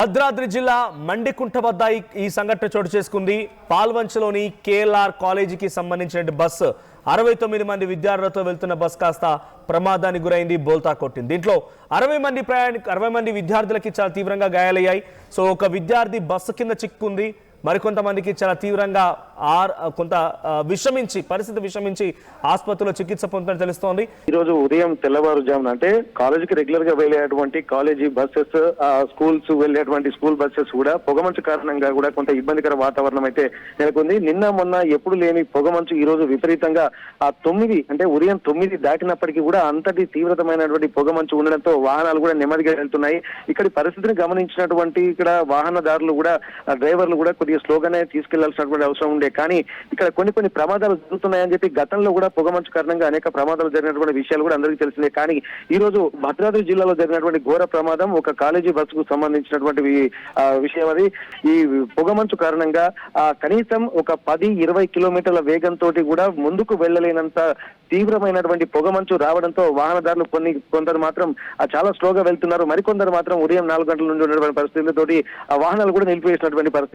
భద్రాద్రి జిల్లా మండికుంట వద్ద ఈ సంఘటన చోటు చేసుకుంది. పాల్వంచలోని కేఎల్ఆర్ కాలేజీకి సంబంధించిన బస్సు 69 మంది విద్యార్థులతో వెళ్తున్న బస్ కాస్త ప్రమాదానికి గురైంది, బోల్తా కొట్టింది. దీంట్లో 60 మంది విద్యార్థులకి చాలా తీవ్రంగా గాయాలయ్యాయి. సో ఒక విద్యార్థి బస్సు కింద చిక్కుంది, మరికొంతమందికి చాలా తీవ్రంగా పరిస్థితి విషమించి ఆసుపత్రిలో చికిత్స పొందుతున్నట్టు తెలుస్తోంది. ఈ రోజు ఉదయం తెల్లవారుజామున అంటే కాలేజీకి రెగ్యులర్ గా వెళ్ళేటువంటి కాలేజీ బస్సెస్, స్కూల్స్ వెళ్ళేటువంటి స్కూల్ బస్సెస్ కూడా పొగమంచు కారణంగా కూడా కొంత ఇబ్బందికర వాతావరణం అయితే నెలకొంది. నిన్న మొన్న ఎప్పుడు లేని పొగమంచు ఈ రోజు విపరీతంగా ఉదయం 9 దాటినప్పటికీ కూడా అంతటి తీవ్రతమైనటువంటి పొగమంచు ఉండడంతో వాహనాలు కూడా నెమ్మదిగా వెళ్తున్నాయి. ఇక్కడి పరిస్థితిని గమనించినటువంటి ఇక్కడ వాహనదారులు కూడా, డ్రైవర్లు కూడా కొద్దిగా స్లోగానే తీసుకెళ్లాల్సినటువంటి అవసరం ఉండే. కానీ ఇక్కడ కొన్ని ప్రమాదాలు జరుగుతున్నాయని చెప్పి గతంలో కూడా పొగమంచు కారణంగా అనేక ప్రమాదాలు జరిగినటువంటి విషయాలు కూడా అందరికీ తెలిసిందే. కానీ ఈ రోజు భద్రాద్రి జిల్లాలో జరిగినటువంటి ఘోర ప్రమాదం ఒక కాలేజీ బస్సుకు సంబంధించినటువంటి విషయం. అది ఈ పొగమంచు కారణంగా కనీసం ఒక 10-20 కిలోమీటర్ల వేగంతో కూడా ముందుకు వెళ్ళలేనంత తీవ్రమైనటువంటి పొగమంచు రావడంతో వాహనదారులు కొందరు మాత్రం చాలా స్లోగా వెళ్తున్నారు, మరికొందరు మాత్రం ఉదయం 4 గంటల నుండి ఉన్నటువంటి పరిస్థితులతోటి ఆ వాహనాలు కూడా నిలిపివేసినటువంటి పరిస్థితి.